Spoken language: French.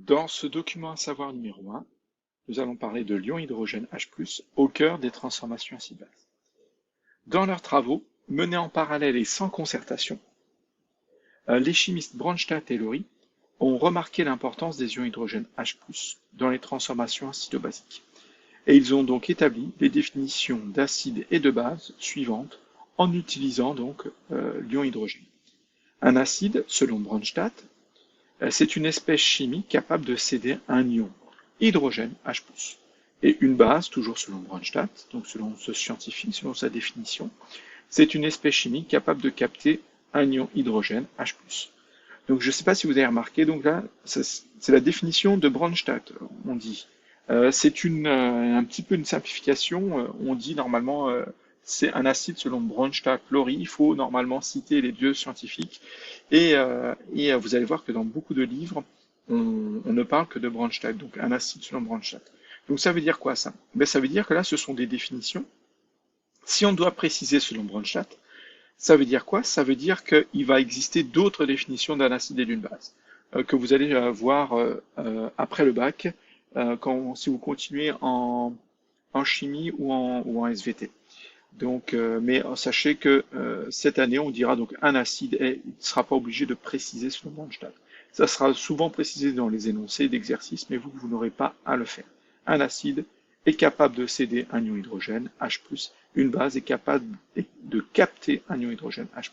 Dans ce document à savoir numéro 1, nous allons parler de l'ion hydrogène H+, au cœur des transformations acide-base. Dans leurs travaux, menés en parallèle et sans concertation, les chimistes Bronsted et Lowry ont remarqué l'importance des ions hydrogène H+, dans les transformations acido-basiques. Et ils ont donc établi les définitions d'acides et de bases suivantes en utilisant donc l'ion hydrogène. Un acide, selon Bronsted, c'est une espèce chimique capable de céder un ion hydrogène H+. Et une base, toujours selon Bronsted, donc selon ce scientifique, selon sa définition, c'est une espèce chimique capable de capter un ion hydrogène H+. Donc je ne sais pas si vous avez remarqué, donc là, c'est la définition de Bronsted, on dit. C'est un petit peu une simplification, on dit normalement c'est un acide selon Bronsted, Lowry, il faut normalement citer les deux scientifiques, et vous allez voir que dans beaucoup de livres, on ne parle que de Bronsted, donc un acide selon Bronsted. Donc ça veut dire quoi ça? Ben, ça veut dire que là ce sont des définitions. Si on doit préciser selon Bronsted, ça veut dire quoi? Ça veut dire qu'il va exister d'autres définitions d'un acide et d'une base, que vous allez voir après le bac, si vous continuez en chimie ou en SVT. Donc, mais sachez que cette année, on dira donc un acide et il ne sera pas obligé de préciser selon Bronsted. Ça sera souvent précisé dans les énoncés d'exercice, mais vous n'aurez pas à le faire. Un acide est capable de céder un ion hydrogène H+, une base est capable de capter un ion hydrogène H+.